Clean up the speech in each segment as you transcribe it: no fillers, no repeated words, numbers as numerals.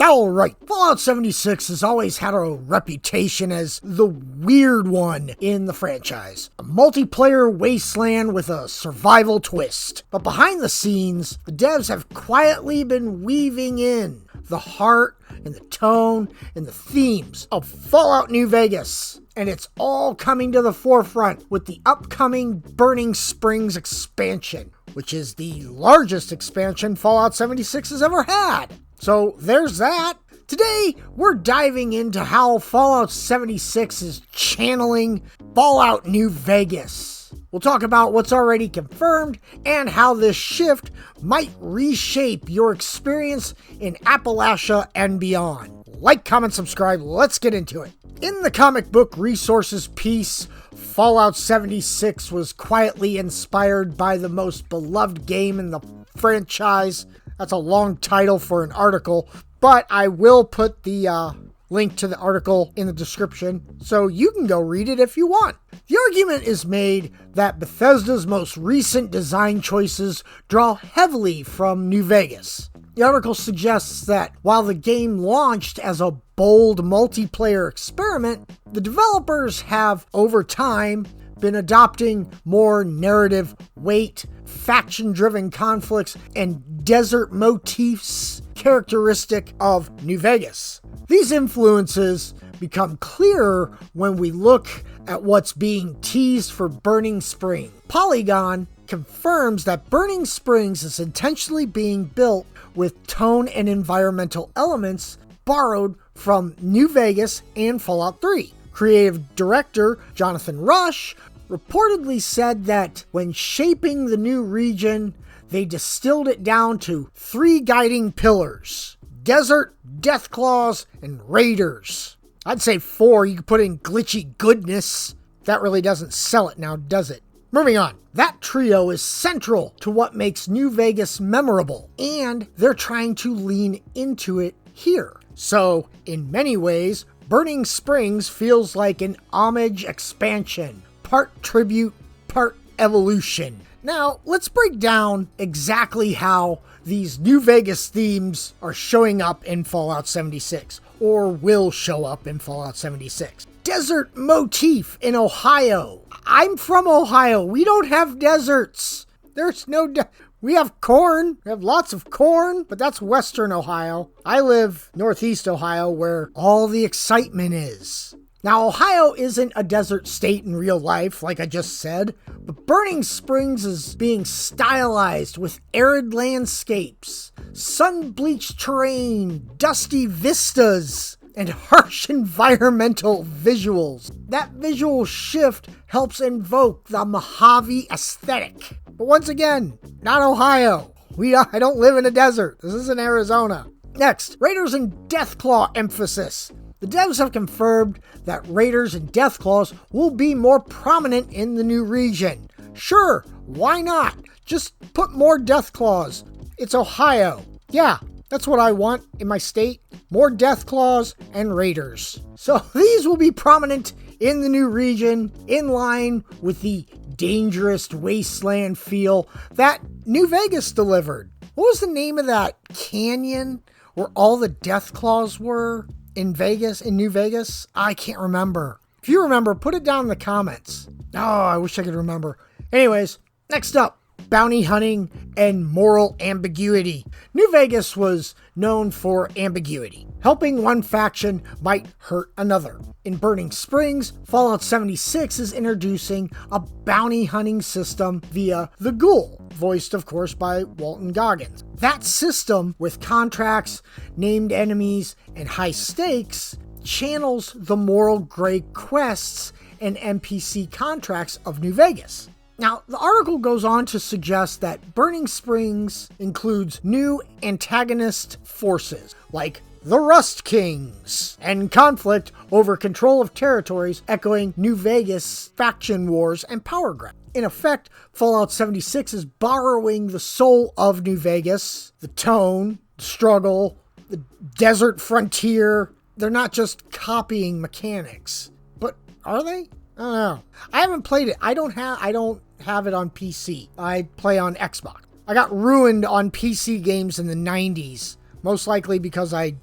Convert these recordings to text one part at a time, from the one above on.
Alright, Fallout 76 has always had a reputation as the weird one in the franchise. A multiplayer wasteland with a survival twist. But behind the scenes, the devs have quietly been weaving in the heart and the tone and the themes of Fallout New Vegas. And it's all coming to the forefront with the upcoming Burning Springs expansion, which is the largest expansion Fallout 76 has ever had. So there's that. Today, we're diving into how Fallout 76 is channeling Fallout New Vegas. We'll talk about what's already confirmed and how this shift might reshape your experience in Appalachia and beyond. Like, comment, subscribe, let's get into it. In the comic book resources piece, Fallout 76 was quietly inspired by the most beloved game in the franchise. That's a long title for an article, but I will put the link to the article in the description, so you can go read it if you want. The argument is made that Bethesda's most recent design choices draw heavily from New Vegas. The article suggests that while the game launched as a bold multiplayer experiment, the developers have, over time, been adopting more narrative weight, faction-driven conflicts, and desert motifs characteristic of New Vegas. These influences become clearer when we look at what's being teased for Burning Springs. Polygon confirms that Burning Springs is intentionally being built with tone and environmental elements borrowed from New Vegas and Fallout 3. Creative director Jonathan Rush reportedly said that when shaping the new region, they distilled it down to 3 guiding pillars: desert, deathclaws, and raiders. I'd say 4. You could put in glitchy goodness. That really doesn't sell it now, does it? Moving on. That trio is central to what makes New Vegas memorable, and they're trying to lean into it here. So, in many ways, Burning Springs feels like an homage expansion. Part tribute, part evolution. Now, let's break down exactly how these New Vegas themes are showing up in Fallout 76, or will show up in Fallout 76. Desert motif in Ohio. I'm from Ohio. We don't have deserts. There's no we have corn. We have lots of corn, but that's Western Ohio. I live Northeast Ohio, where all the excitement is. Now, Ohio isn't a desert state in real life, like I just said, but Burning Springs is being stylized with arid landscapes, sun-bleached terrain, dusty vistas, and harsh environmental visuals. That visual shift helps invoke the Mojave aesthetic. But once again, not Ohio. I don't live in a desert. This isn't Arizona. Next, Raiders and Deathclaw emphasis. The devs have confirmed that Raiders and Deathclaws will be more prominent in the new region. Sure, why not? Just put more Deathclaws. It's Ohio. Yeah, that's what I want in my state. More Deathclaws and Raiders. So these will be prominent in the new region, in line with the dangerous wasteland feel that New Vegas delivered. What was the name of that canyon where all the Deathclaws were? In New Vegas? I can't remember. If you remember, put it down in the comments. Oh, I wish I could remember. Anyways, next up, bounty hunting and moral ambiguity. New Vegas was known for ambiguity. Helping one faction might hurt another. In Burning Springs, Fallout 76 is introducing a bounty hunting system via the Ghoul, voiced of course by Walton Goggins. That system, with contracts, named enemies, and high stakes, channels the moral gray quests and NPC contracts of New Vegas. Now, the article goes on to suggest that Burning Springs includes new antagonist forces, like the Rust Kings, and conflict over control of territories echoing New Vegas faction wars and power grab. In effect, Fallout 76 is borrowing the soul of New Vegas, the tone, the struggle, the desert frontier. They're not just copying mechanics. But are they? I don't know. I haven't played it. I don't have it on PC. I play on Xbox. I got ruined on PC games in the 90s. Most likely because I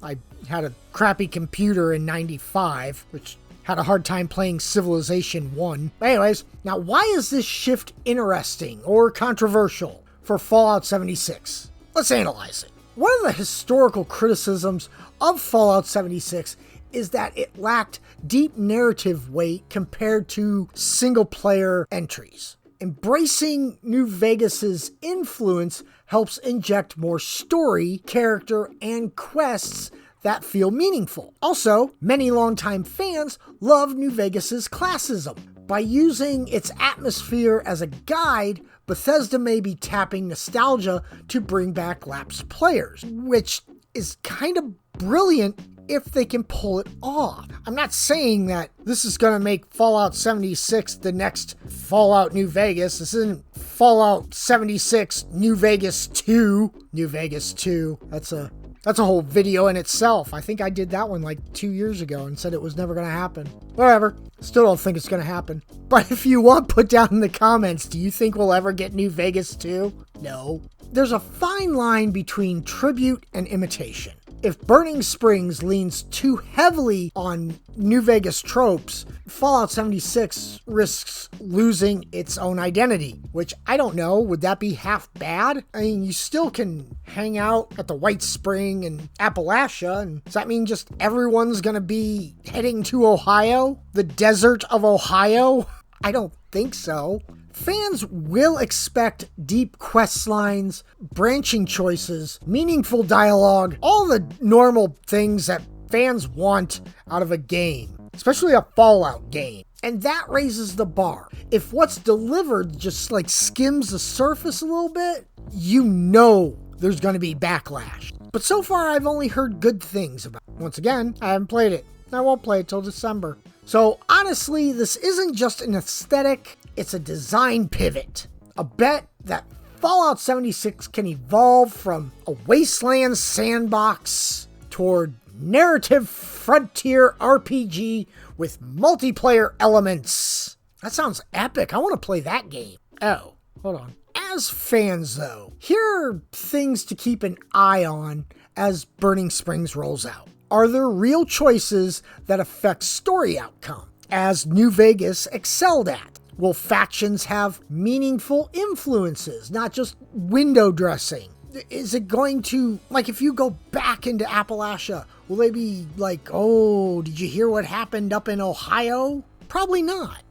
had a crappy computer in 95, which had a hard time playing Civilization 1. But anyways, now why is this shift interesting or controversial for Fallout 76? Let's analyze it. One of the historical criticisms of Fallout 76 is that it lacked deep narrative weight compared to single-player entries. Embracing New Vegas's influence helps inject more story, character, and quests that feel meaningful. Also, many longtime fans love New Vegas's classism. By using its atmosphere as a guide, Bethesda may be tapping nostalgia to bring back lapsed players, which is kind of brilliant if they can pull it off. I'm not saying that this is going to make Fallout 76 the next Fallout New Vegas. This isn't Fallout 76 New Vegas 2. New Vegas 2. That's a whole video in itself. I think I did that one like 2 years ago and said it was never going to happen. Whatever. Still don't think it's going to happen. But if you want, put down in the comments, do you think we'll ever get New Vegas 2? No. There's a fine line between tribute and imitation. If Burning Springs leans too heavily on New Vegas tropes, Fallout 76 risks losing its own identity, which I don't know, would that be half bad? I mean, you still can hang out at the White Spring and Appalachia, and does that mean just everyone's gonna be heading to Ohio? The desert of Ohio? I don't think so. Fans will expect deep quest lines, branching choices, meaningful dialogue, all the normal things that fans want out of a game, especially a Fallout game. And that raises the bar. If what's delivered just like skims the surface a little bit, you know there's going to be backlash. But so far I've only heard good things about it. Once again, I haven't played it. I won't play it till December. So honestly, this isn't just an aesthetic, it's a design pivot. A bet that Fallout 76 can evolve from a wasteland sandbox toward narrative frontier RPG with multiplayer elements. That sounds epic. I want to play that game. Oh, hold on. As fans though, here are things to keep an eye on as Burning Springs rolls out. Are there real choices that affect story outcome, as New Vegas excelled at? Will factions have meaningful influences, not just window dressing? Is it going to, like if you go back into Appalachia, will they be like, oh, did you hear what happened up in Ohio? Probably not.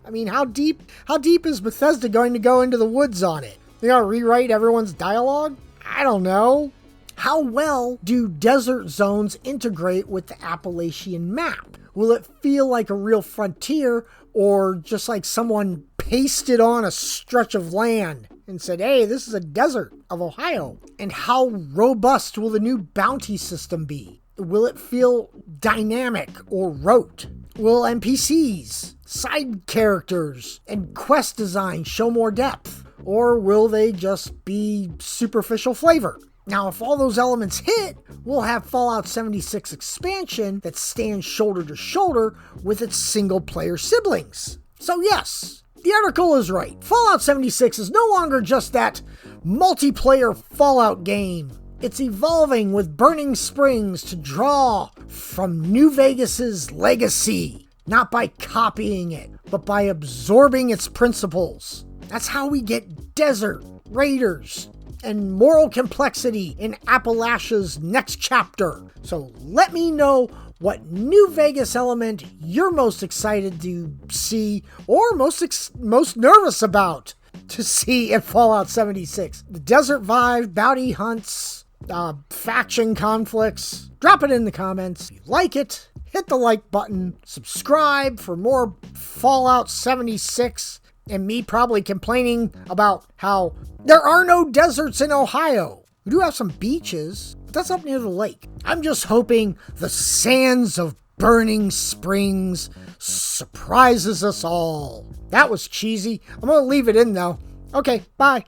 I mean, how deep is Bethesda going to go into the woods on it? They gotta rewrite everyone's dialogue? I don't know. How well do desert zones integrate with the Appalachian map? Will it feel like a real frontier or just like someone pasted on a stretch of land and said, hey, this is a desert of Ohio? And how robust will the new bounty system be? Will it feel dynamic or rote? Will NPCs, side characters, and quest design show more depth? Or will they just be superficial flavor? Now, if all those elements hit, we'll have Fallout 76 expansion that stands shoulder to shoulder with its single-player siblings. So yes, the article is right. Fallout 76 is no longer just that multiplayer Fallout game. It's evolving with Burning Springs to draw from New Vegas's legacy, not by copying it, but by absorbing its principles. That's how we get desert, raiders, and moral complexity in Appalachia's next chapter. So let me know what New Vegas element you're most excited to see or most nervous about to see in Fallout 76. The desert vibe, bounty hunts, faction conflicts. Drop it in the comments. If you like it, hit the like button. Subscribe for more Fallout 76 and me probably complaining about how there are no deserts in Ohio. We do have some beaches, but that's up near the lake. I'm just hoping the sands of Burning Springs surprises us all. That was cheesy. I'm gonna leave it in though. Okay, bye.